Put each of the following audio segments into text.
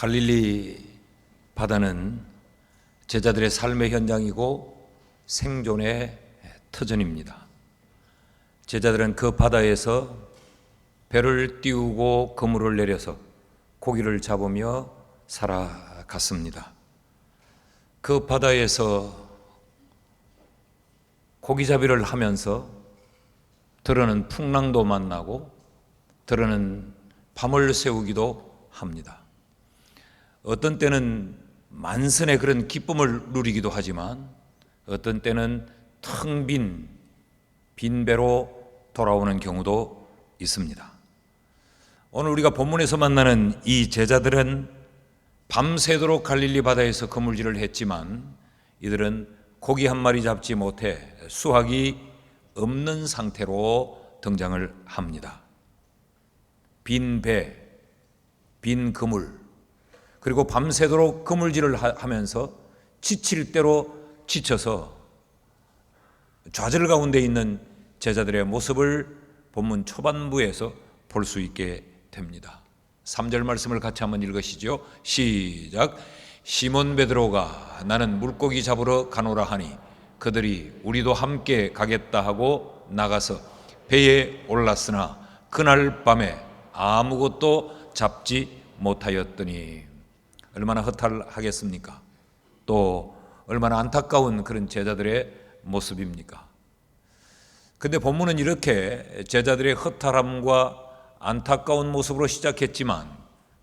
갈릴리 바다는 제자들의 삶의 현장이고 생존의 터전입니다. 제자들은 그 바다에서 배를 띄우고 그물을 내려서 고기를 잡으며 살아갔습니다. 그 바다에서 고기잡이를 하면서 들어는 풍랑도 만나고 들어는 밤을 새우기도 합니다. 어떤 때는 만선의 그런 기쁨을 누리기도 하지만 어떤 때는 텅 빈 배로 돌아오는 경우도 있습니다. 오늘 우리가 본문에서 만나는 이 제자들은 밤새도록 갈릴리 바다에서 그물질을 했지만 이들은 고기 한 마리 잡지 못해 수확이 없는 상태로 등장을 합니다. 빈 배, 빈 그물, 그리고 밤새도록 그물질을 하면서 지칠 대로 지쳐서 좌절 가운데 있는 제자들의 모습을 본문 초반부에서 볼 수 있게 됩니다. 3절 말씀을 같이 한번 읽으시죠. 시작. 시몬 베드로가 나는 물고기 잡으러 가노라 하니 그들이 우리도 함께 가겠다 하고 나가서 배에 올랐으나 그날 밤에 아무것도 잡지 못하였더니 얼마나 허탈하겠습니까? 또 얼마나 안타까운 그런 제자들의 모습입니까? 근데 본문은 이렇게 제자들의 허탈함과 안타까운 모습으로 시작했지만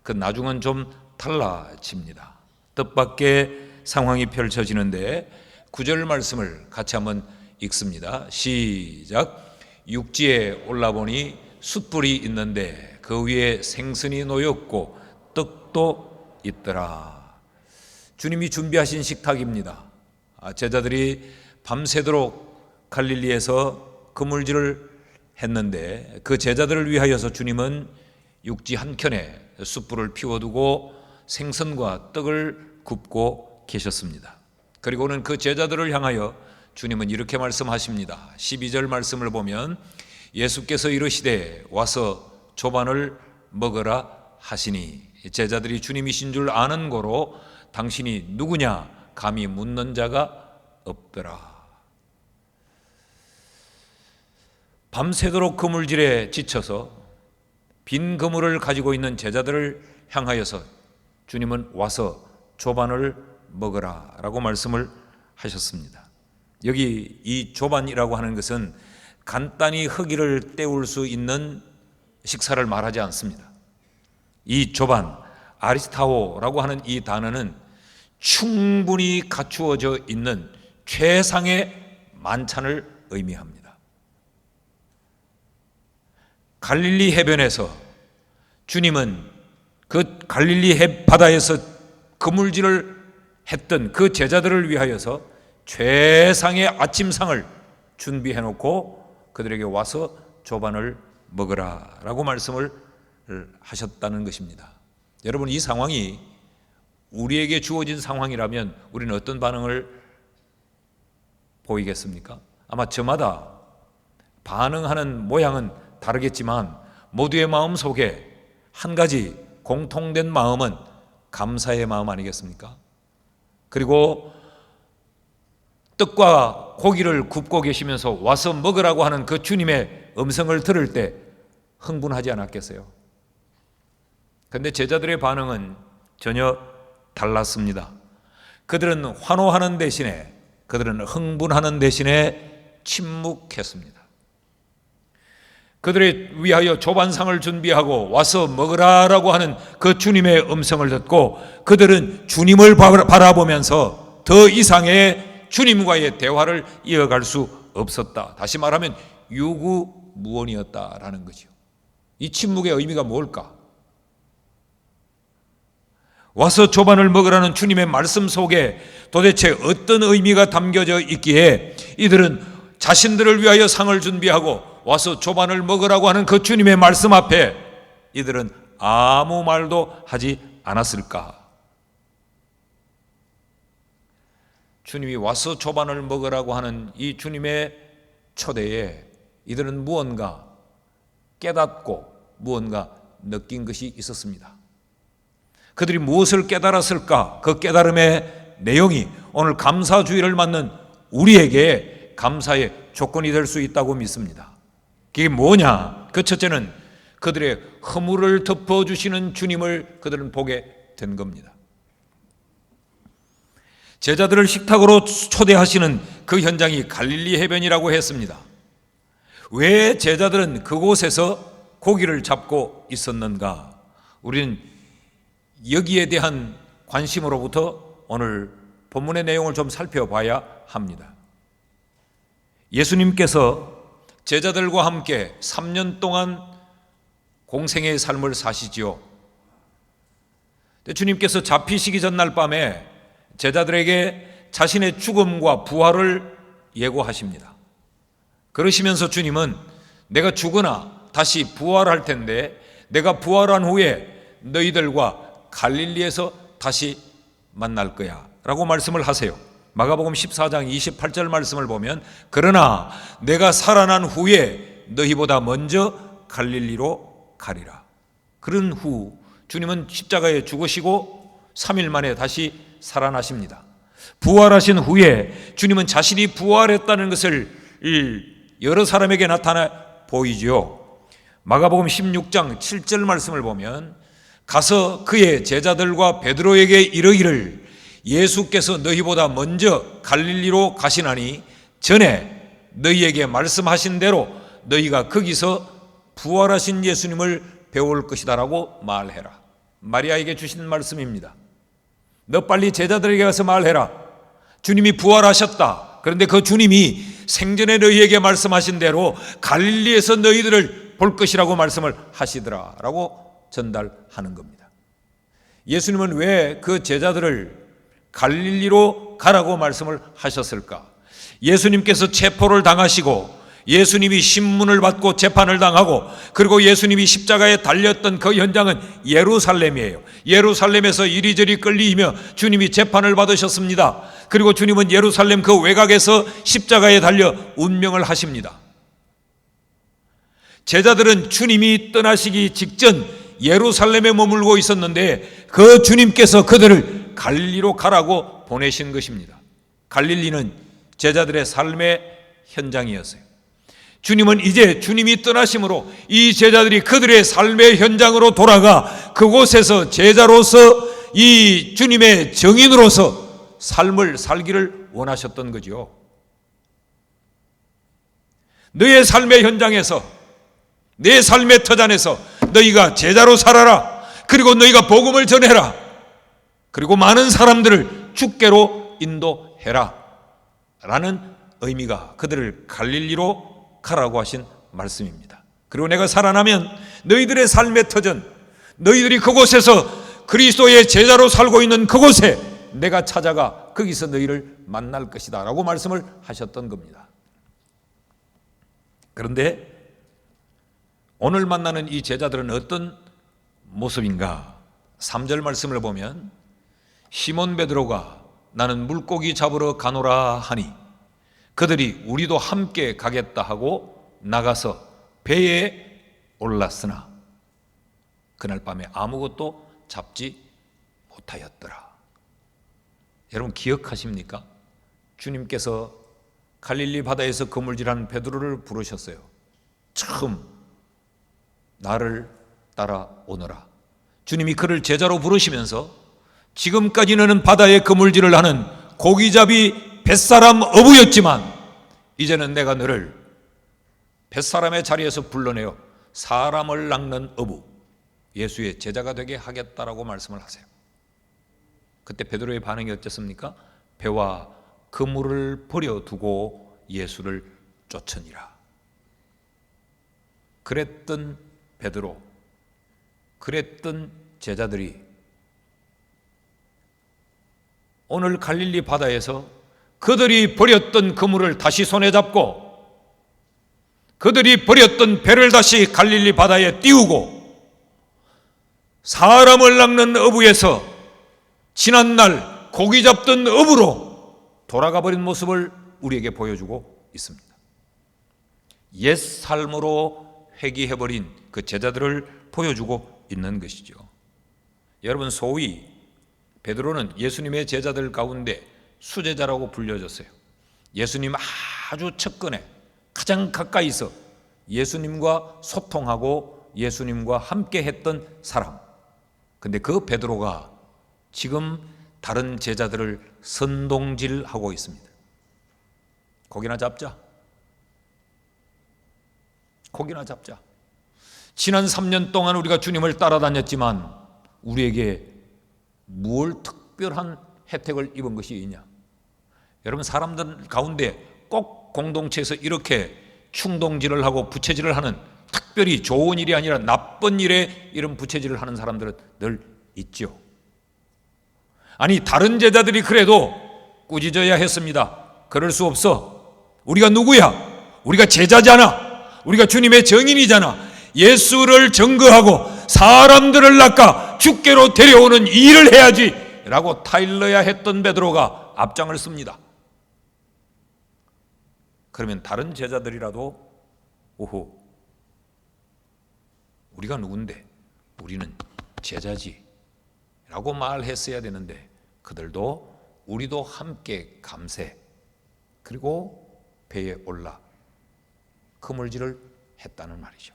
그 나중은 좀 달라집니다. 뜻밖의 상황이 펼쳐지는데 9절 말씀을 같이 한번 읽습니다. 시작. 육지에 올라보니 숯불이 있는데 그 위에 생선이 놓였고 떡도 있더라. 주님이 준비하신 식탁입니다. 제자들이 밤새도록 갈릴리에서 그물질을 했는데 그 제자들을 위하여서 주님은 육지 한켠에 숯불을 피워두고 생선과 떡을 굽고 계셨습니다. 그리고는 그 제자들을 향하여 주님은 이렇게 말씀하십니다. 12절 말씀을 보면 예수께서 이르시되 와서 조반을 먹으라 하시니 제자들이 주님이신 줄 아는 고로 당신이 누구냐 감히 묻는 자가 없더라. 밤새도록 그물질에 지쳐서 빈 그물을 가지고 있는 제자들을 향하여서 주님은 와서 조반을 먹으라 라고 말씀을 하셨습니다. 여기 이 조반이라고 하는 것은 간단히 허기를 때울 수 있는 식사를 말하지 않습니다. 이 조반, 아리스타오라고 하는 이 단어는 충분히 갖추어져 있는 최상의 만찬을 의미합니다. 갈릴리 해변에서 주님은 그 갈릴리 바다에서 그물질을 했던 그 제자들을 위하여서 최상의 아침상을 준비해 놓고 그들에게 와서 조반을 먹으라 라고 말씀을 하셨다는 것입니다. 여러분, 이 상황이 우리에게 주어진 상황이라면 우리는 어떤 반응을 보이겠습니까? 아마 저마다 반응하는 모양은 다르겠지만 모두의 마음 속에 한 가지 공통된 마음은 감사의 마음 아니겠습니까? 그리고 떡과 고기를 굽고 계시면서 와서 먹으라고 하는 그 주님의 음성을 들을 때 흥분하지 않았겠어요? 그런데 제자들의 반응은 전혀 달랐습니다. 그들은 환호하는 대신에 그들은 흥분하는 대신에 침묵했습니다. 그들을 위하여 조반상을 준비하고 와서 먹으라라고 하는 그 주님의 음성을 듣고 그들은 주님을 바라보면서 더 이상의 주님과의 대화를 이어갈 수 없었다. 다시 말하면 유구무원이었다라는 거죠. 이 침묵의 의미가 뭘까? 와서 조반을 먹으라는 주님의 말씀 속에 도대체 어떤 의미가 담겨져 있기에 이들은 자신들을 위하여 상을 준비하고 와서 조반을 먹으라고 하는 그 주님의 말씀 앞에 이들은 아무 말도 하지 않았을까? 주님이 와서 조반을 먹으라고 하는 이 주님의 초대에 이들은 무언가 깨닫고 무언가 느낀 것이 있었습니다. 그들이 무엇을 깨달았을까? 그 깨달음의 내용이 오늘 감사주의를 맞는 우리에게 감사의 조건이 될 수 있다고 믿습니다. 그게 뭐냐? 그 첫째는 그들의 허물을 덮어주시는 주님을 그들은 보게 된 겁니다. 제자들을 식탁으로 초대하시는 그 현장이 갈릴리 해변이라고 했습니다. 왜 제자들은 그곳에서 고기를 잡고 있었는가? 우리는 여기에 대한 관심으로부터 오늘 본문의 내용을 좀 살펴봐야 합니다. 예수님께서 제자들과 함께 3년 동안 공생의 삶을 사시지요. 주님께서 잡히시기 전날 밤에 제자들에게 자신의 죽음과 부활을 예고하십니다. 그러시면서 주님은 내가 죽으나 다시 부활할 텐데 내가 부활한 후에 너희들과 갈릴리에서 다시 만날 거야 라고 말씀을 하세요. 마가복음 14장 28절 말씀을 보면 그러나 내가 살아난 후에 너희보다 먼저 갈릴리로 가리라. 그런 후 주님은 십자가에 죽으시고 3일 만에 다시 살아나십니다. 부활하신 후에 주님은 자신이 부활했다는 것을 여러 사람에게 나타나 보이지요. 마가복음 16장 7절 말씀을 보면 가서 그의 제자들과 베드로에게 이르기를 예수께서 너희보다 먼저 갈릴리로 가시나니 전에 너희에게 말씀하신 대로 너희가 거기서 부활하신 예수님을 배울 것이다라고 말해라. 마리아에게 주신 말씀입니다. 너 빨리 제자들에게 가서 말해라. 주님이 부활하셨다. 그런데 그 주님이 생전에 너희에게 말씀하신 대로 갈릴리에서 너희들을 볼 것이라고 말씀을 하시더라 라고 전달하는 겁니다. 예수님은 왜 그 제자들을 갈릴리로 가라고 말씀을 하셨을까? 예수님께서 체포를 당하시고 예수님이 신문을 받고 재판을 당하고 그리고 예수님이 십자가에 달렸던 그 현장은 예루살렘이에요. 예루살렘에서 이리저리 끌리며 주님이 재판을 받으셨습니다. 그리고 주님은 예루살렘 그 외곽에서 십자가에 달려 운명을 하십니다. 제자들은 주님이 떠나시기 직전 예루살렘에 머물고 있었는데 그 주님께서 그들을 갈릴리로 가라고 보내신 것입니다. 갈릴리는 제자들의 삶의 현장이었어요. 주님은 이제 주님이 떠나심으로 이 제자들이 그들의 삶의 현장으로 돌아가 그곳에서 제자로서 이 주님의 증인으로서 삶을 살기를 원하셨던 거죠. 너의 삶의 현장에서 내 삶의 터전에서 너희가 제자로 살아라. 그리고 너희가 복음을 전해라. 그리고 많은 사람들을 주께로 인도해라 라는 의미가 그들을 갈릴리로 가라고 하신 말씀입니다. 그리고 내가 살아나면 너희들의 삶의 터전, 너희들이 그곳에서 그리스도의 제자로 살고 있는 그곳에 내가 찾아가 거기서 너희를 만날 것이다 라고 말씀을 하셨던 겁니다. 그런데 오늘 만나는 이 제자들은 어떤 모습인가? 3절 말씀을 보면 시몬 베드로가 나는 물고기 잡으러 가노라 하니 그들이 우리도 함께 가겠다 하고 나가서 배에 올랐으나 그날 밤에 아무것도 잡지 못하였더라. 여러분 기억하십니까? 주님께서 갈릴리 바다에서 그물질한 베드로를 부르셨어요. 처음 나를 따라오너라. 주님이 그를 제자로 부르시면서 지금까지 너는 바다에 그물질을 하는 고기잡이 뱃사람 어부였지만 이제는 내가 너를 뱃사람의 자리에서 불러내어 사람을 낚는 어부, 예수의 제자가 되게 하겠다라고 말씀을 하세요. 그때 베드로의 반응이 어땠습니까? 배와 그물을 버려두고 예수를 쫓으니라. 그랬던 베드로, 그랬던 제자들이 오늘 갈릴리 바다에서 그들이 버렸던 그물을 다시 손에 잡고 그들이 버렸던 배를 다시 갈릴리 바다에 띄우고 사람을 낚는 어부에서 지난날 고기 잡던 어부로 돌아가 버린 모습을 우리에게 보여주고 있습니다. 옛 삶으로 회귀해버린 그 제자들을 보여주고 있는 것이죠. 여러분, 소위 베드로는 예수님의 제자들 가운데 수제자라고 불려졌어요. 예수님 아주 측근에 가장 가까이서 예수님과 소통하고 예수님과 함께 했던 사람. 근데 그 베드로가 지금 다른 제자들을 선동질하고 있습니다. 고기나 잡자. 고기나 잡자. 지난 3년 동안 우리가 주님을 따라다녔지만 우리에게 뭘 특별한 혜택을 입은 것이 있냐? 여러분, 사람들 가운데 꼭 공동체에서 이렇게 충동질을 하고 부채질을 하는, 특별히 좋은 일이 아니라 나쁜 일에 이런 부채질을 하는 사람들은 늘 있죠. 아니, 다른 제자들이 그래도 꾸짖어야 했습니다. 그럴 수 없어. 우리가 누구야? 우리가 제자잖아. 우리가 주님의 증인이잖아. 예수를 증거하고 사람들을 낚아 주께로 데려오는 일을 해야지 라고 타일러야 했던 베드로가 앞장을 씁니다. 그러면 다른 제자들이라도 오호, 우리가 누군데? 우리는 제자지 라고 말했어야 되는데 그들도 우리도 함께 감세, 그리고 배에 올라 그물질을 했다는 말이죠.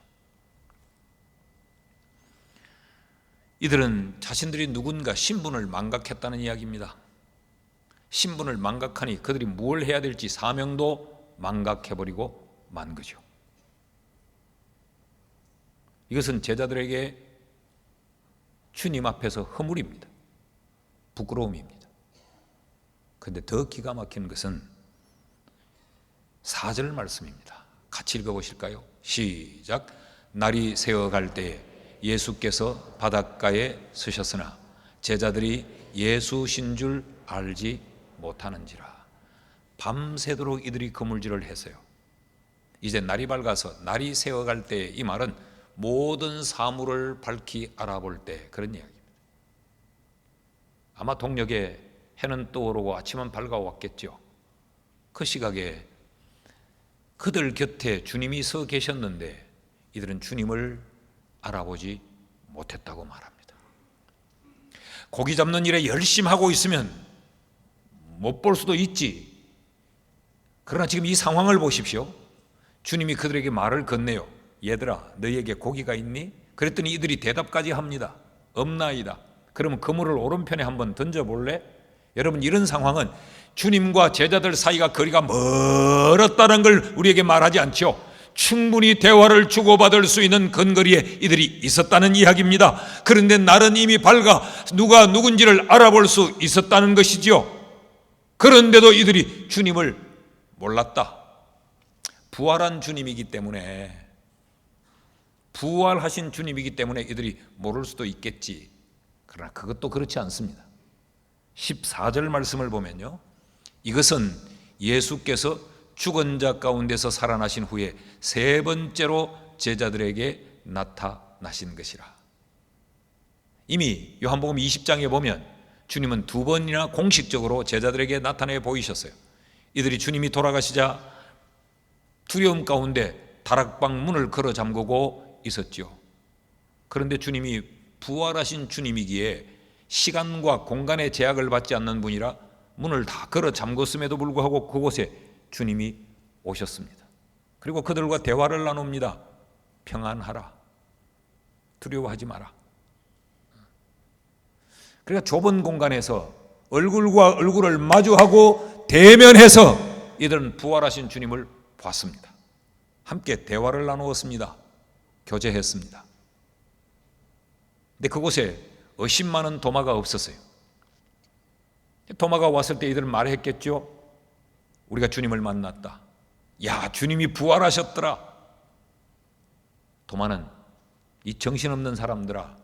이들은 자신들이 누군가 신분을 망각했다는 이야기입니다. 신분을 망각하니 그들이 뭘 해야 될지 사명도 망각해버리고 만 거죠. 이것은 제자들에게 주님 앞에서 허물입니다. 부끄러움입니다. 그런데 더 기가 막힌 것은 4절 말씀입니다. 같이 읽어보실까요? 시작. 날이 새어갈 때에 예수께서 바닷가에 서셨으나 제자들이 예수신 줄 알지 못하는지라. 밤새도록 이들이 그물질을 했어요. 이제 날이 밝아서 날이 새어갈 때, 이 말은 모든 사물을 밝히 알아볼 때 그런 이야기입니다. 아마 동력에 해는 떠오르고 아침은 밝아왔겠죠. 그 시각에 그들 곁에 주님이 서 계셨는데 이들은 주님을 알아보지 못했다고 말합니다. 고기 잡는 일에 열심히 하고 있으면 못 볼 수도 있지. 그러나 지금 이 상황을 보십시오. 주님이 그들에게 말을 건네요. 얘들아, 너희에게 고기가 있니? 그랬더니 이들이 대답까지 합니다. 없나이다. 그러면 그물을 오른편에 한번 던져볼래? 여러분, 이런 상황은 주님과 제자들 사이가 거리가 멀었다는 걸 우리에게 말하지 않죠. 충분히 대화를 주고받을 수 있는 근거리에 이들이 있었다는 이야기입니다. 그런데 날은 이미 밝아 누가 누군지를 알아볼 수 있었다는 것이지요. 그런데도 이들이 주님을 몰랐다. 부활한 주님이기 때문에, 부활하신 주님이기 때문에 이들이 모를 수도 있겠지. 그러나 그것도 그렇지 않습니다. 14절 말씀을 보면요, 이것은 예수께서 죽은 자 가운데서 살아나신 후에 세 번째로 제자들에게 나타나신 것이라. 이미 요한복음 20장에 보면 주님은 두 번이나 공식적으로 제자들에게 나타내 보이셨어요. 이들이 주님이 돌아가시자 두려움 가운데 다락방 문을 걸어 잠그고 있었죠. 그런데 주님이 부활하신 주님이기에 시간과 공간의 제약을 받지 않는 분이라 문을 다 걸어 잠궜음에도 불구하고 그곳에 주님이 오셨습니다. 그리고 그들과 대화를 나눕니다. 평안하라. 두려워하지 마라. 그러니까 좁은 공간에서 얼굴과 얼굴을 마주하고 대면해서 이들은 부활하신 주님을 봤습니다. 함께 대화를 나누었습니다. 교제했습니다. 근데 그곳에 의심 많은 도마가 없었어요. 도마가 왔을 때 이들은 말했겠죠. 우리가 주님을 만났다. 야, 주님이 부활하셨더라. 도마는 이 정신없는 사람들아,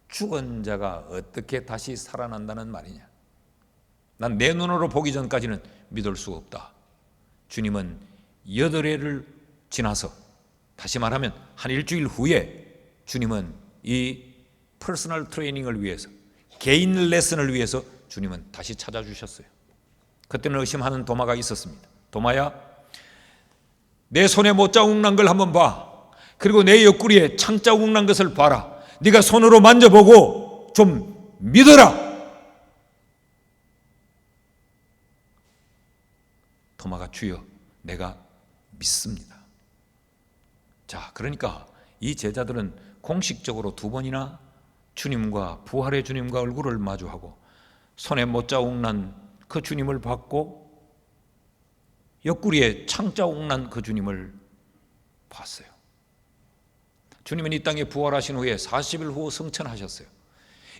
죽은 자가 어떻게 다시 살아난다는 말이냐. 난 내 눈으로 보기 전까지는 믿을 수 없다. 주님은 8회를 지나서, 다시 말하면 한 일주일 후에 주님은 이 퍼스널 트레이닝을 위해서, 개인 레슨을 위해서 주님은 다시 찾아주셨어요. 그때는 의심하는 도마가 있었습니다. 도마야, 내 손에 못자국 난 걸 한번 봐. 그리고 내 옆구리에 창자국 난 것을 봐라. 네가 손으로 만져보고 좀 믿어라. 토마가 주여 내가 믿습니다. 자, 그러니까 이 제자들은 공식적으로 두 번이나 주님과 부활의 주님과 얼굴을 마주하고 손에 못자국 난 그 주님을 봤고 옆구리에 창자국 난 그 주님을 봤어요. 주님은 이 땅에 부활하신 후에 40일 후 승천하셨어요.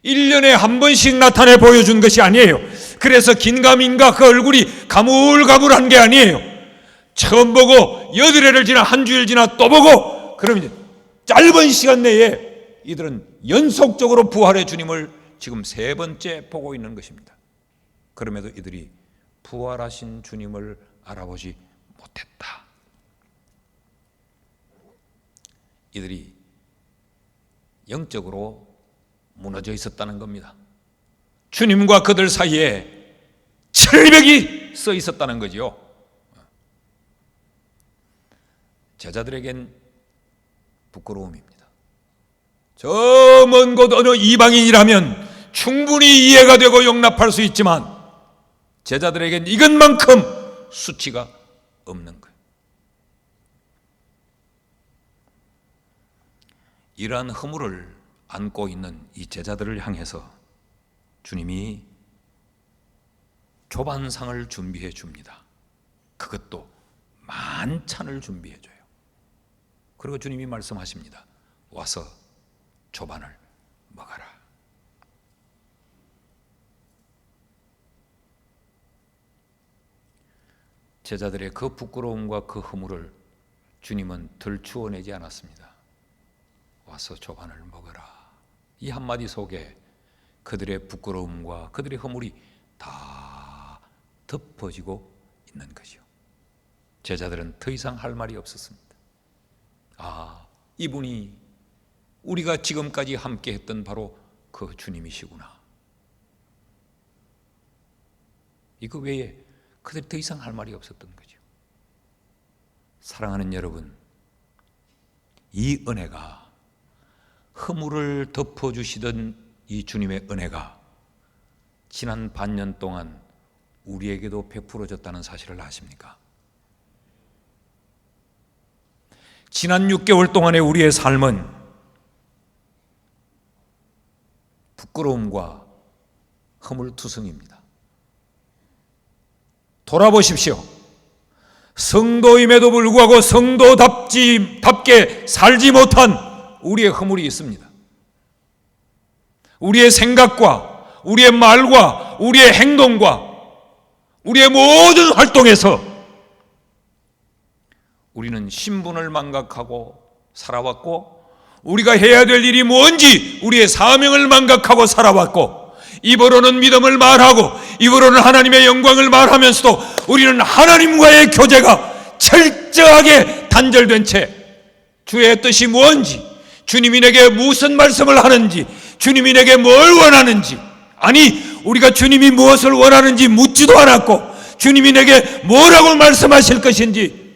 1년에 한 번씩 나타내 보여준 것이 아니에요. 그래서 긴가민가 그 얼굴이 가물가물한 게 아니에요. 처음 보고 8회를 지나 한 주일 지나 또 보고, 그럼 이제 짧은 시간 내에 이들은 연속적으로 부활의 주님을 지금 3번째 보고 있는 것입니다. 그럼에도 이들이 부활하신 주님을 알아보지 못했다. 이들이 영적으로 무너져 있었다는 겁니다. 주님과 그들 사이에 철벽이 서 있었다는 거지요. 제자들에겐 부끄러움입니다. 저 먼 곳 어느 이방인이라면 충분히 이해가 되고 용납할 수 있지만 제자들에겐 이것만큼 수치가 없는 거예요. 이러한 허물을 안고 있는 이 제자들을 향해서 주님이 조반상을 준비해 줍니다. 그것도 만찬을 준비해 줘요. 그리고 주님이 말씀하십니다. 와서 조반을 먹어라. 제자들의 그 부끄러움과 그 허물을 주님은 들추어내지 않았습니다. 와서 조반을 먹어라. 이 한마디 속에 그들의 부끄러움과 그들의 허물이 다 덮어지고 있는 것이요. 제자들은 더 이상 할 말이 없었습니다. 아, 이분이 우리가 지금까지 함께 했던 바로 그 주님이시구나. 이거 외에 그들이 더 이상 할 말이 없었던 거죠. 사랑하는 여러분, 이 은혜가, 허물을 덮어주시던 이 주님의 은혜가 지난 반년 동안 우리에게도 베풀어졌다는 사실을 아십니까? 지난 6개월 동안의 우리의 삶은 부끄러움과 허물투성입니다. 돌아보십시오. 성도임에도 불구하고 성도답게 살지 못한 우리의 허물이 있습니다. 우리의 생각과 우리의 말과 우리의 행동과 우리의 모든 활동에서 우리는 신분을 망각하고 살아왔고, 우리가 해야 될 일이 뭔지 우리의 사명을 망각하고 살아왔고, 입으로는 믿음을 말하고 입으로는 하나님의 영광을 말하면서도 우리는 하나님과의 교제가 철저하게 단절된 채 주의 뜻이 뭔지, 주님이 내게 무슨 말씀을 하는지, 주님이 내게 뭘 원하는지, 아니 우리가 주님이 무엇을 원하는지 묻지도 않았고 주님이 내게 뭐라고 말씀하실 것인지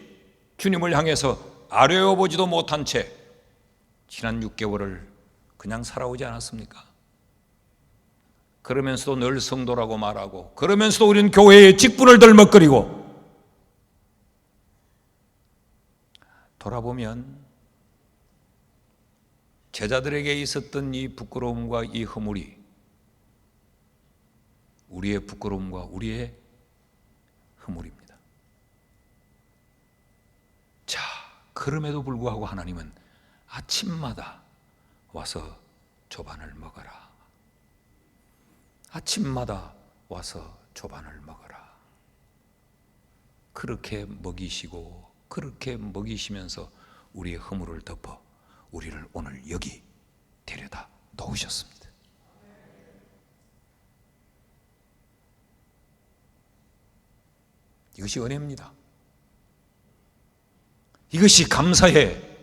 주님을 향해서 아뢰어보지도 못한 채 지난 6개월을 그냥 살아오지 않았습니까? 그러면서도 늘 성도라고 말하고, 그러면서도 우리는 교회의 직분을 덜먹거리고, 돌아보면 제자들에게 있었던 이 부끄러움과 이 허물이 우리의 부끄러움과 우리의 허물입니다. 자, 그럼에도 불구하고 하나님은 아침마다 와서 조반을 먹어라. 아침마다 와서 조반을 먹어라. 그렇게 먹이시고 그렇게 먹이시면서 우리의 허물을 덮어 우리를 오늘 여기 데려다 놓으셨습니다. 이것이 은혜입니다. 이것이 감사의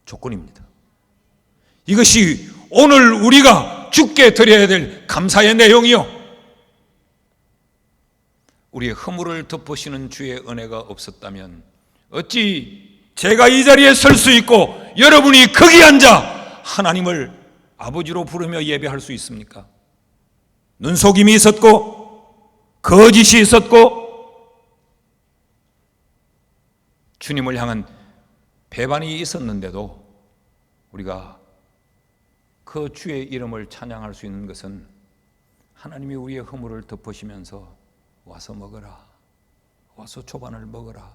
조건입니다. 이것이 오늘 우리가 주께 드려야 될 감사의 내용이요. 우리의 허물을 덮으시는 주의 은혜가 없었다면 어찌 제가 이 자리에 설 수 있고 여러분이 거기 앉아 하나님을 아버지로 부르며 예배할 수 있습니까? 눈속임이 있었고 거짓이 있었고 주님을 향한 배반이 있었는데도 우리가 그 주의 이름을 찬양할 수 있는 것은 하나님이 우리의 허물을 덮으시면서 와서 먹어라, 와서 초반을 먹어라.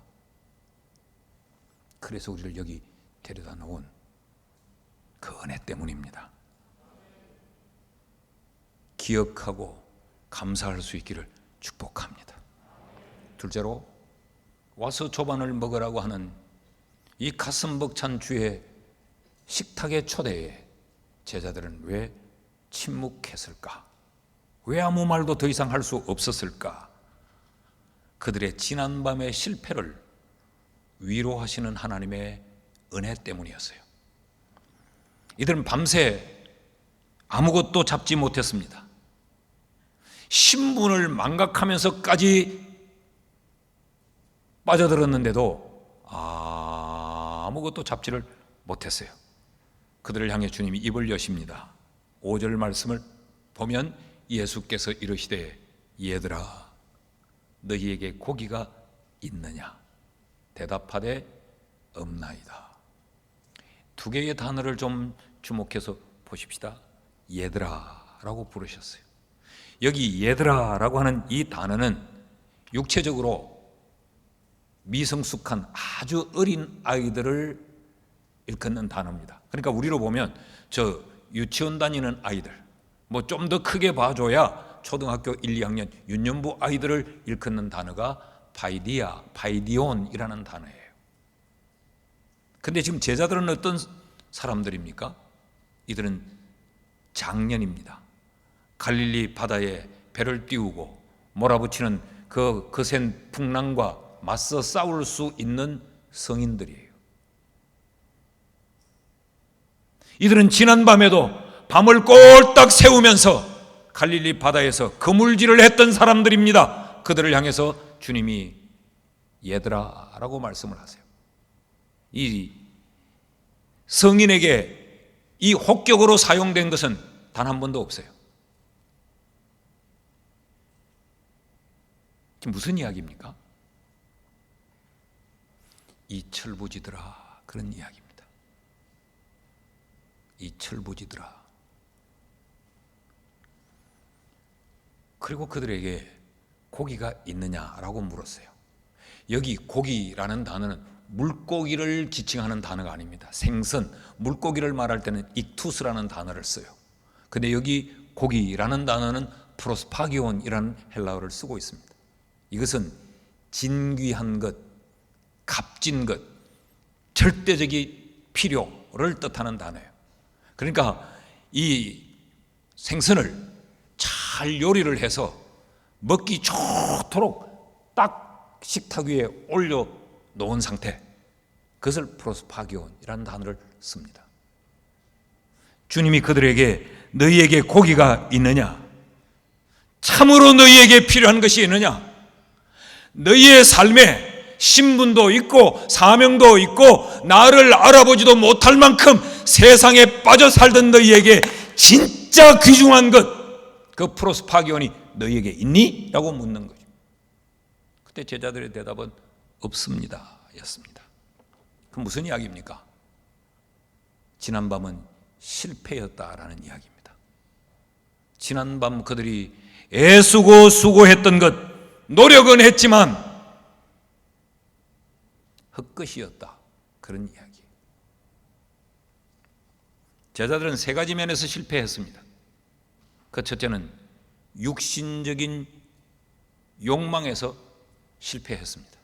그래서 우리를 여기 데려다 놓은 그 은혜 때문입니다. 기억하고 감사할 수 있기를 축복합니다. 둘째로, 와서 초반을 먹으라고 하는 이 가슴 벅찬 주의 식탁의 초대에 제자들은 왜 침묵했을까? 왜 아무 말도 더 이상 할 수 없었을까? 그들의 지난밤의 실패를 위로하시는 하나님의 은혜 때문이었어요. 이들은 밤새 아무것도 잡지 못했습니다. 신분을 망각하면서까지 빠져들었는데도 아무것도 잡지를 못했어요. 그들을 향해 주님이 입을 여십니다. 5절 말씀을 보면 예수께서 이르시되 얘들아 너희에게 고기가 있느냐? 대답하되 없나이다. 두 개의 단어를 좀 주목해서 보십시다. 얘들아라고 부르셨어요. 여기 얘들아라고 하는 이 단어는 육체적으로 미성숙한 아주 어린 아이들을 일컫는 단어입니다. 그러니까 우리로 보면 저 유치원 다니는 아이들, 뭐 좀 더 크게 봐줘야 초등학교 1, 2학년 유년부 아이들을 일컫는 단어가 바이디아, 바이디온이라는 단어예요. 근데 지금 제자들은 어떤 사람들입니까? 이들은 장년입니다. 갈릴리 바다에 배를 띄우고 몰아붙이는 그 거센 풍랑과 맞서 싸울 수 있는 성인들이에요. 이들은 지난밤에도 밤을 꼴딱 새우면서 갈릴리 바다에서 그물질을 했던 사람들입니다. 그들을 향해서 주님이 얘들아 라고 말씀을 하세요. 이 성인에게 이 혹격으로 사용된 것은 단 한 번도 없어요. 지금 무슨 이야기입니까? 이 철부지들아, 그런 이야기입니다. 이 철부지들아. 그리고 그들에게 고기가 있느냐라고 물었어요. 여기 고기라는 단어는 물고기를 지칭하는 단어가 아닙니다. 생선, 물고기를 말할 때는 익투스라는 단어를 써요. 근데 여기 고기라는 단어는 프로스파기온이라는 헬라어를 쓰고 있습니다. 이것은 진귀한 것, 값진 것, 절대적인 필요를 뜻하는 단어예요. 그러니까 이 생선을 잘 요리를 해서 먹기 좋도록 딱 식탁 위에 올려 놓은 상태, 그것을 프로스파기온이라는 단어를 씁니다. 주님이 그들에게 너희에게 고기가 있느냐? 참으로 너희에게 필요한 것이 있느냐? 너희의 삶에 신분도 있고 사명도 있고 나를 알아보지도 못할 만큼 세상에 빠져 살던 너희에게 진짜 귀중한 것, 그 프로스파기온이 너희에게 있니? 라고 묻는 거죠. 그때 제자들의 대답은 없습니다 였습니다. 그럼 무슨 이야기입니까? 지난밤은 실패였다라는 이야기입니다. 지난밤 그들이 애쓰고 수고했던 것, 노력은 했지만 헛것이었다, 그런 이야기. 제자들은 세 가지 면에서 실패했습니다. 그 첫째는 육신적인 욕망에서 실패했습니다.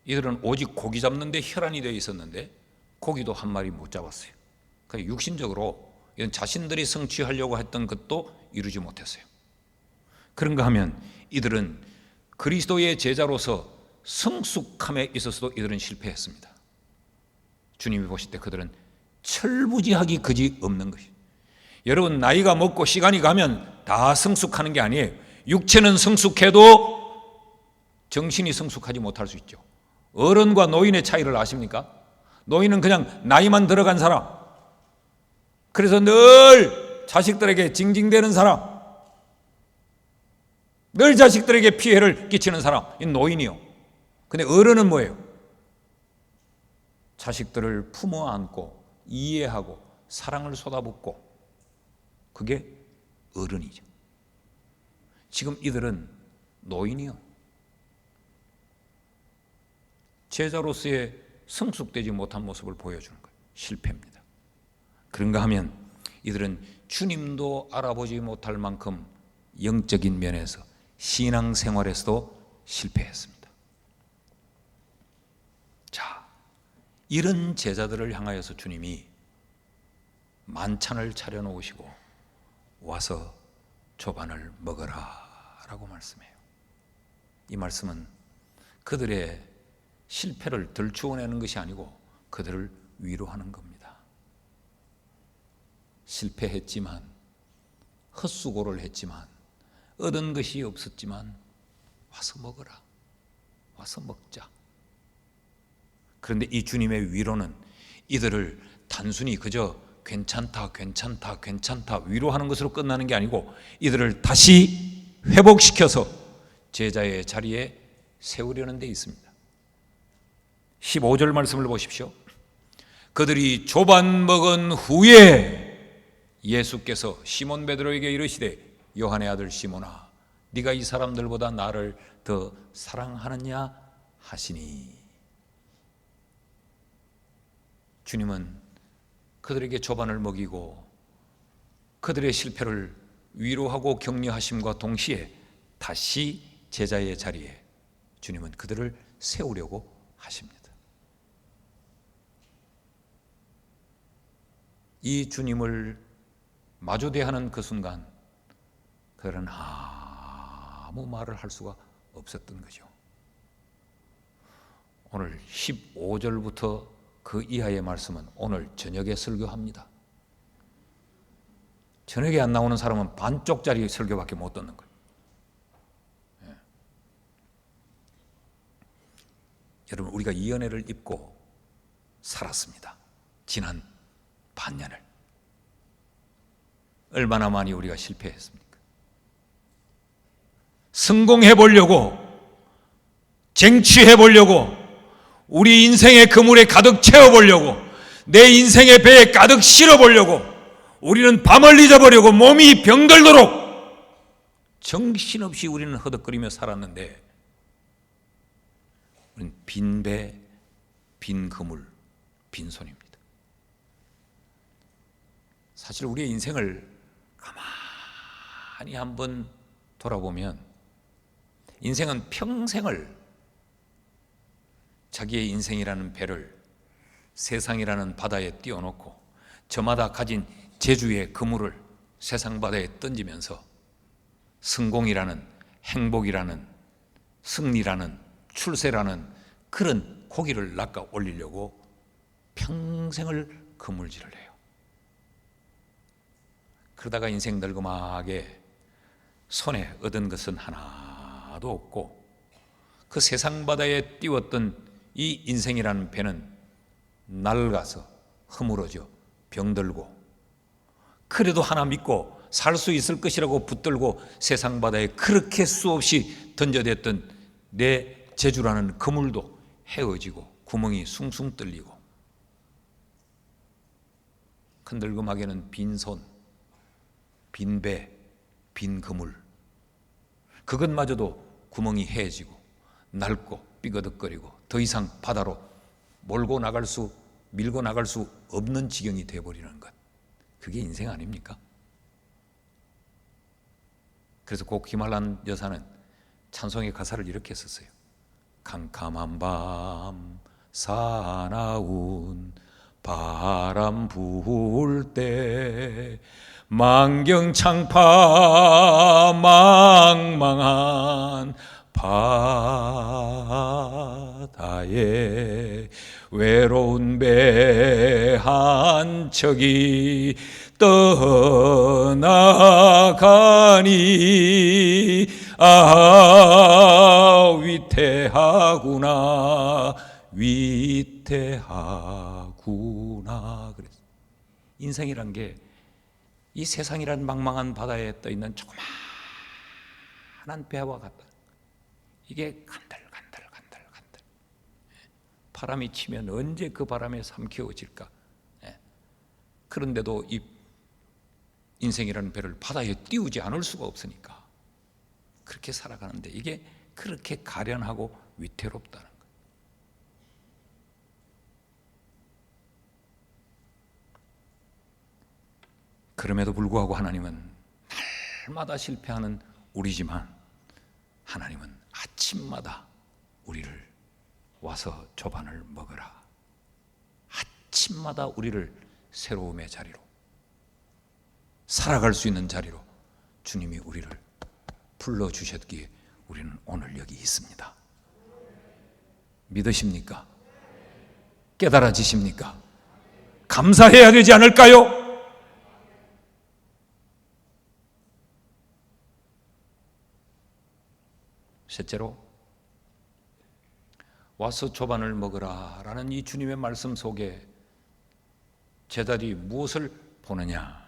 이들은 오직 고기 잡는 데 혈안이 되어 있었는데 고기도 한 마리 못 잡았어요. 그러니까 육신적으로 이런 자신들이 성취하려고 했던 것도 이루지 못했어요. 그런가 하면 이들은 그리스도의 제자로서 성숙함에 있어서도 이들은 실패했습니다. 주님이 보실 때 그들은 철부지하기 그지 없는 것이에요. 여러분, 나이가 먹고 시간이 가면 다 성숙하는 게 아니에요. 육체는 성숙해도 정신이 성숙하지 못할 수 있죠. 어른과 노인의 차이를 아십니까? 노인은 그냥 나이만 들어간 사람, 그래서 늘 자식들에게 징징대는 사람, 늘 자식들에게 피해를 끼치는 사람, 이 노인이요. 근데 어른은 뭐예요? 자식들을 품어 안고 이해하고 사랑을 쏟아붓고, 그게 어른이죠. 지금 이들은 노인이요. 제자로서의 성숙되지 못한 모습을 보여주는 거예요. 실패입니다. 그런가 하면 이들은 주님도 알아보지 못할 만큼 영적인 면에서 신앙생활에서도 실패했습니다. 자, 이런 제자들을 향하여서 주님이 만찬을 차려놓으시고 와서 조반을 먹어라 라고 말씀해요. 이 말씀은 그들의 실패를 들추어내는 것이 아니고 그들을 위로하는 겁니다. 실패했지만, 헛수고를 했지만, 얻은 것이 없었지만 와서 먹어라, 와서 먹자. 그런데 이 주님의 위로는 이들을 단순히 그저 괜찮다, 괜찮다, 괜찮다 위로하는 것으로 끝나는 게 아니고 이들을 다시 회복시켜서 제자의 자리에 세우려는 데 있습니다. 15절 말씀을 보십시오. 그들이 조반 먹은 후에 예수께서 시몬 베드로에게 이르시되 요한의 아들 시몬아, 네가 이 사람들보다 나를 더 사랑하느냐 하시니. 주님은 그들에게 조반을 먹이고 그들의 실패를 위로하고 격려하심과 동시에 다시 제자의 자리에 주님은 그들을 세우려고 하십니다. 이 주님을 마주대하는 그 순간 그들은 아무 말을 할 수가 없었던 거죠. 오늘 15절부터 그 이하의 말씀은 오늘 저녁에 설교합니다. 저녁에 안 나오는 사람은 반쪽짜리 설교밖에 못 듣는 거예요. 예. 여러분, 우리가 이 은혜를 입고 살았습니다. 지난 반년을. 얼마나 많이 우리가 실패했습니까? 성공해 보려고, 쟁취해 보려고, 우리 인생의 그물에 가득 채워보려고, 내 인생의 배에 가득 실어보려고 우리는 밤을 잊어버리고 몸이 병들도록 정신없이 우리는 허덕거리며 살았는데, 우리는 빈 배, 빈 그물, 빈손입니다. 사실 우리의 인생을 가만히 한번 돌아보면 인생은 평생을 자기의 인생이라는 배를 세상이라는 바다에 띄워놓고 저마다 가진 재주의 그물을 세상 바다에 던지면서 성공이라는, 행복이라는, 승리라는, 출세라는 그런 고기를 낚아 올리려고 평생을 그물질을 해요. 그러다가 인생 늙음하게 손에 얻은 것은 하나도 없고 그 세상 바다에 띄웠던 이 인생이라는 배는 낡아서 허물어져 병들고, 그래도 하나 믿고 살 수 있을 것이라고 붙들고 세상 바다에 그렇게 수없이 던져댔던 내 재주라는 그물도 헤어지고 구멍이 숭숭 뚫리고, 큰 늙음하게는 빈손, 빈 배, 빈 그물, 그것마저도 구멍이 헤어지고 낡고 삐거덕거리고 더 이상 바다로 밀고 나갈 수 없는 지경이 되어버리는 것, 그게 인생 아닙니까? 그래서 고 김한란 여사는 찬송의 가사를 이렇게 썼어요. 캄캄한 밤 사나운 바람 부을 때 만경창파 망망한 바다에 외로운 배 한 척이 떠나가니 아 위태하구나 위태하구나. 그랬어요. 인생이란 게 이 세상이란 망망한 바다에 떠 있는 조그마한 배와 같다. 이게 간들간들 바람이 치면 언제 그 바람에 삼키워질까? 그런데도 이 인생이라는 배를 바다에 띄우지 않을 수가 없으니까 그렇게 살아가는데 이게 그렇게 가련하고 위태롭다는 거예요. 그럼에도 불구하고 하나님은 날마다 실패하는 우리지만 하나님은 아침마다 우리를 와서 조반을 먹으라. 아침마다 우리를 새로움의 자리로, 살아갈 수 있는 자리로 주님이 우리를 불러주셨기에 우리는 오늘 여기 있습니다. 믿으십니까? 깨달아지십니까? 감사해야 되지 않을까요? 셋째로, 와서 조반을 먹으라 라는 이 주님의 말씀 속에 제자들이 무엇을 보느냐?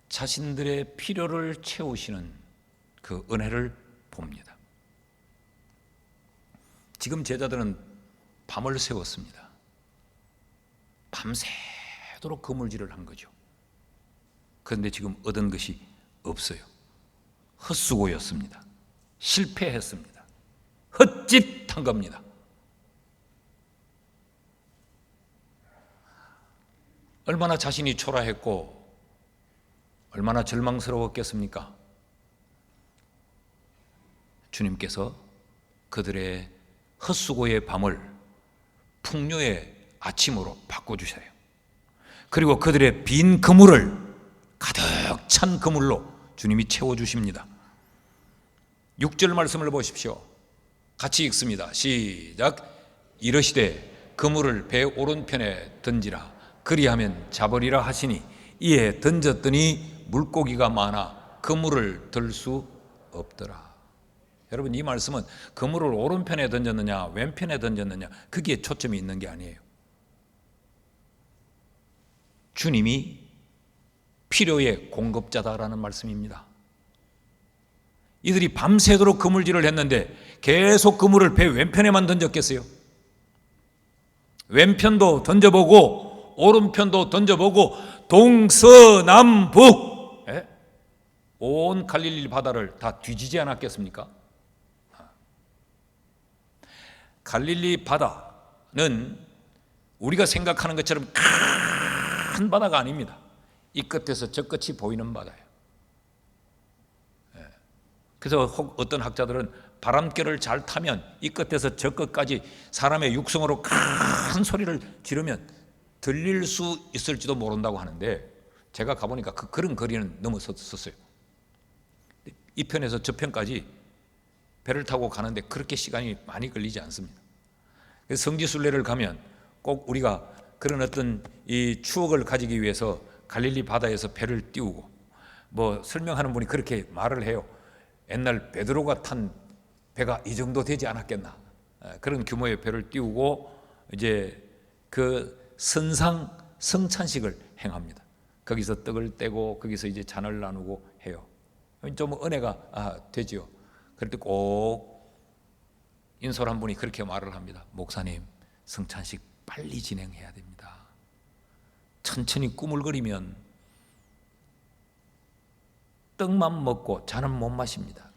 자신들의 필요를 채우시는 그 은혜를 봅니다. 지금 제자들은 밤을 새웠습니다. 밤새도록 그물질을 한 거죠. 그런데 지금 얻은 것이 없어요. 헛수고였습니다. 실패했습니다. 헛짓한 겁니다. 얼마나 자신이 초라했고 얼마나 절망스러웠겠습니까? 주님께서 그들의 헛수고의 밤을 풍요의 아침으로 바꿔주셔요. 그리고 그들의 빈 그물을 가득 찬 그물로 주님이 채워주십니다. 6절 말씀을 보십시오. 같이 읽습니다. 시작. 이르시되 그물을 배 오른편에 던지라. 그리하면 잡으리라 하시니 이에 던졌더니 물고기가 많아 그물을 들 수 없더라. 여러분, 이 말씀은 그물을 오른편에 던졌느냐 왼편에 던졌느냐 그게 초점이 있는 게 아니에요. 주님이 필요의 공급자다라는 말씀입니다. 이들이 밤새도록 그물질을 했는데 계속 그물을 배 왼편에만 던졌겠어요? 왼편도 던져보고 오른편도 던져보고 동서남북 온 갈릴리 바다를 다 뒤지지 않았겠습니까? 갈릴리 바다는 우리가 생각하는 것처럼 큰 바다가 아닙니다. 이 끝에서 저 끝이 보이는 바다예요. 그래서 어떤 학자들은 바람결을 잘 타면 이 끝에서 저 끝까지 사람의 육성으로 큰 소리를 지르면 들릴 수 있을지도 모른다고 하는데 제가 가보니까 그런 거리는 넘어섰어요. 이 편에서 저 편까지 배를 타고 가는데 그렇게 시간이 많이 걸리지 않습니다. 그래서 성지순례를 가면 꼭 우리가 그런 어떤 이 추억을 가지기 위해서 갈릴리 바다에서 배를 띄우고 뭐 설명하는 분이 그렇게 말을 해요. 옛날 베드로가 탄 배가 이 정도 되지 않았겠나. 그런 규모의 배를 띄우고 이제 그 선상 성찬식을 행합니다. 거기서 떡을 떼고 거기서 이제 잔을 나누고 해요. 좀 은혜가 되지요. 그럴 때 꼭 인솔 한 분이 그렇게 말을 합니다. 목사님, 성찬식 빨리 진행해야 됩니다. 천천히 꾸물거리면 떡만 먹고 잔은 못 마십니다.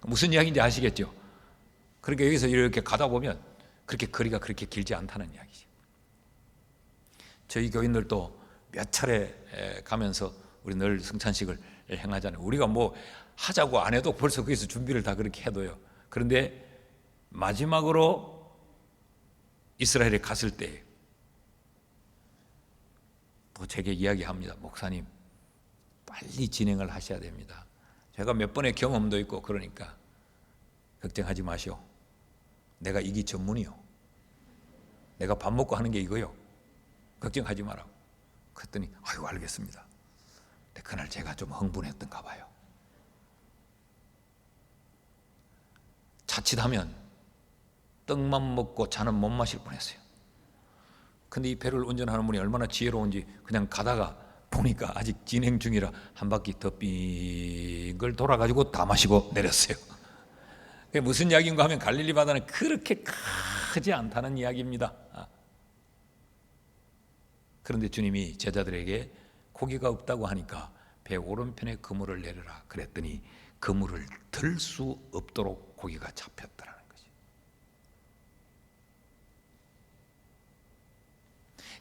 무슨 이야기인지 아시겠죠? 그러니까 여기서 이렇게 가다 보면 그렇게 거리가 그렇게 길지 않다는 이야기죠. 저희 교인들도 몇 차례 가면서 우리 늘 성찬식을 행하잖아요. 우리가 뭐 하자고 안 해도 벌써 거기서 준비를 다 그렇게 해둬요. 그런데 마지막으로 이스라엘에 갔을 때 또 제게 이야기합니다. 목사님, 빨리 진행을 하셔야 됩니다. 제가 몇 번의 경험도 있고 그러니까 걱정하지 마시오. 내가 이기 전문이요. 내가 밥 먹고 하는 게 이거요. 걱정하지 마라고. 그랬더니 아이고 알겠습니다. 근데 그날 제가 좀 흥분했던가 봐요. 자칫하면 떡만 먹고 잔은 못 마실 뻔했어요. 근데 이 배를 운전하는 분이 얼마나 지혜로운지 그냥 가다가 보니까 아직 진행 중이라 한 바퀴 더 빙글 돌아가지고 다 마시고 내렸어요. 그게 무슨 이야기인가 하면 갈릴리 바다는 그렇게 크지 않다는 이야기입니다. 그런데 주님이 제자들에게 고기가 없다고 하니까 배 오른편에 그물을 내려라 그랬더니 그물을 들 수 없도록 고기가 잡혔더라는 거죠.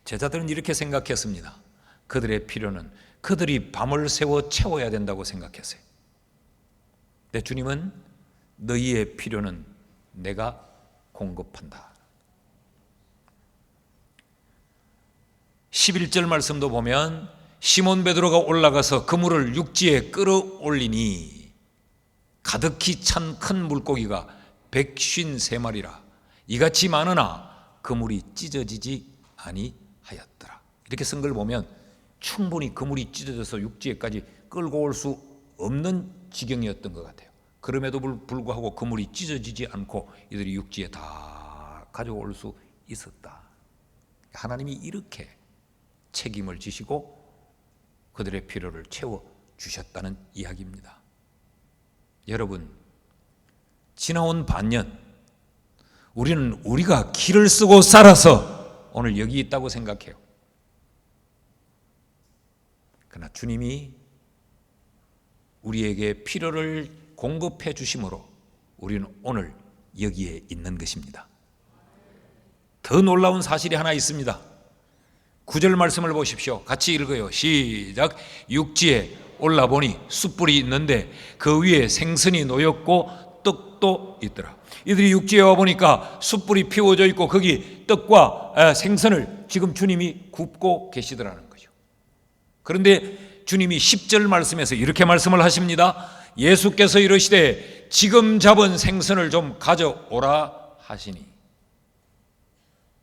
제자들은 이렇게 생각했습니다. 그들의 필요는 그들이 밤을 새워 채워야 된다고 생각했어요. 근데 주님은 너희의 필요는 내가 공급한다. 11절 말씀도 보면 시몬 베드로가 올라가서 그물을 육지에 끌어올리니 가득히 찬 큰 물고기가 153마리라 이같이 많으나 그물이 찢어지지 아니하였더라. 이렇게 쓴 걸 보면 충분히 그물이 찢어져서 육지에까지 끌고 올 수 없는 지경이었던 것 같아요. 그럼에도 불구하고 그물이 찢어지지 않고 이들이 육지에 다 가져올 수 있었다. 하나님이 이렇게 책임을 지시고 그들의 필요를 채워주셨다는 이야기입니다. 여러분, 지나온 반년 우리는 우리가 기를 쓰고 살아서 오늘 여기 있다고 생각해요. 그러나 주님이 우리에게 필요를 공급해 주심으로 우리는 오늘 여기에 있는 것입니다. 더 놀라운 사실이 하나 있습니다. 9절 말씀을 보십시오. 같이 읽어요. 시작. 육지에 올라보니 숯불이 있는데 그 위에 생선이 놓였고 떡도 있더라. 이들이 육지에 와보니까 숯불이 피워져 있고 거기 떡과 생선을 지금 주님이 굽고 계시더라는 거죠. 그런데 주님이 10절 말씀에서 이렇게 말씀을 하십니다. 예수께서 이르시되 지금 잡은 생선을 좀 가져오라 하시니,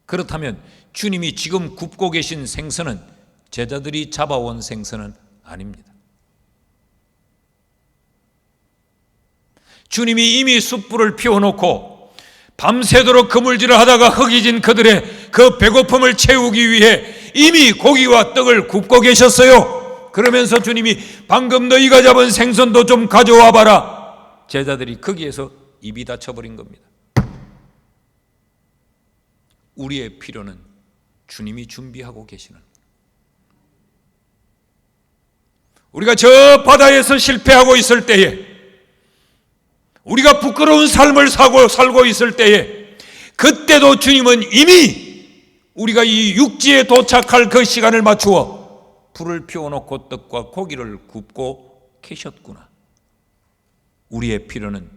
그렇다면 주님이 지금 굽고 계신 생선은 제자들이 잡아온 생선은 아닙니다. 주님이 이미 숯불을 피워놓고 밤새도록 그물질을 하다가 허기진 그들의 그 배고픔을 채우기 위해 이미 고기와 떡을 굽고 계셨어요. 그러면서 주님이 방금 너희가 잡은 생선도 좀 가져와 봐라. 제자들이 거기에서 입이 닫혀버린 겁니다. 우리의 필요는 주님이 준비하고 계시는, 우리가 저 바다에서 실패하고 있을 때에, 우리가 부끄러운 삶을 살고 있을 때에, 그때도 주님은 이미 우리가 이 육지에 도착할 그 시간을 맞추어 불을 피워놓고 떡과 고기를 굽고 계셨구나. 우리의 필요는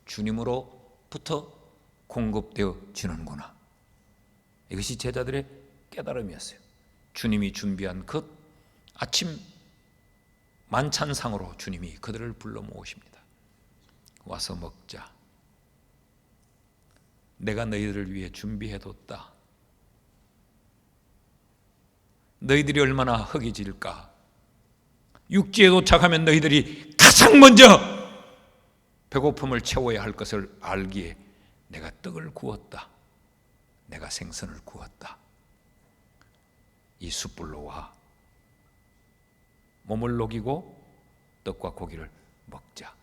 주님으로부터 공급되어지는구나. 이것이 제자들의 깨달음이었어요. 주님이 준비한 그 아침 만찬상으로 주님이 그들을 불러 모으십니다. 와서 먹자. 내가 너희들을 위해 준비해뒀다. 너희들이 얼마나 허기질까. 육지에 도착하면 너희들이 가장 먼저 배고픔을 채워야 할 것을 알기에 내가 떡을 구웠다. 내가 생선을 구웠다. 이 숯불로 와. 몸을 녹이고 떡과 고기를 먹자.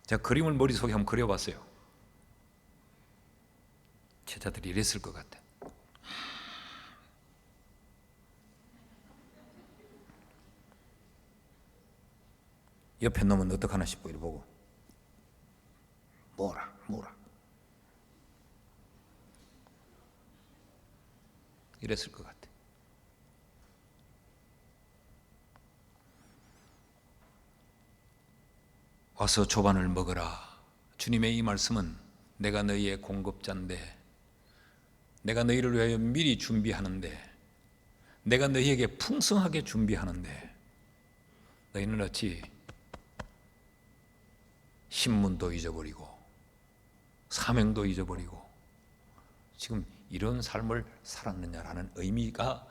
제가 그림을 머릿속에 한번 그려봤어요. 제자들이 이랬을 것 같아요. 옆에 놈은 어떡하나 싶고 이러 보고 뭐라 이랬을 것 같아요. 와서 조반을 먹어라. 주님의 이 말씀은 내가 너희의 공급자인데, 내가 너희를 위하여 미리 준비하는데, 내가 너희에게 풍성하게 준비하는데 너희는 어찌 신문도 잊어버리고 사명도 잊어버리고 지금 이런 삶을 살았느냐라는 의미가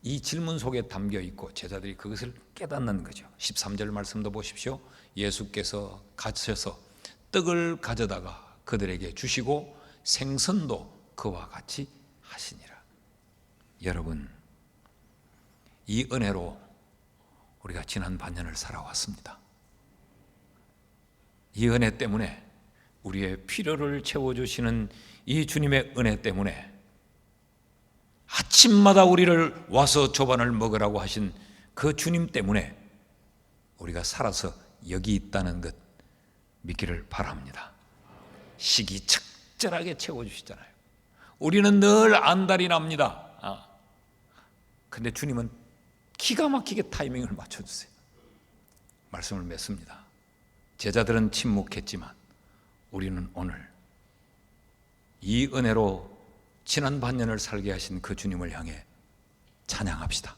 이 질문 속에 담겨 있고 제자들이 그것을 깨닫는 거죠. 13절 말씀도 보십시오. 예수께서 가셔서 떡을 가져다가 그들에게 주시고 생선도 그와 같이 하시니라. 여러분, 이 은혜로 우리가 지난 반년을 살아왔습니다. 이 은혜 때문에, 우리의 필요를 채워주시는 이 주님의 은혜 때문에, 아침마다 우리를 와서 조반을 먹으라고 하신 그 주님 때문에 우리가 살아서 여기 있다는 것 믿기를 바랍니다. 시기적절하게 채워주시잖아요. 우리는 늘 안달이 납니다. 근데 주님은 기가 막히게 타이밍을 맞춰주세요. 말씀을 맺습니다. 제자들은 침묵했지만 우리는 오늘 이 은혜로 지난 반년을 살게 하신 그 주님을 향해 찬양합시다.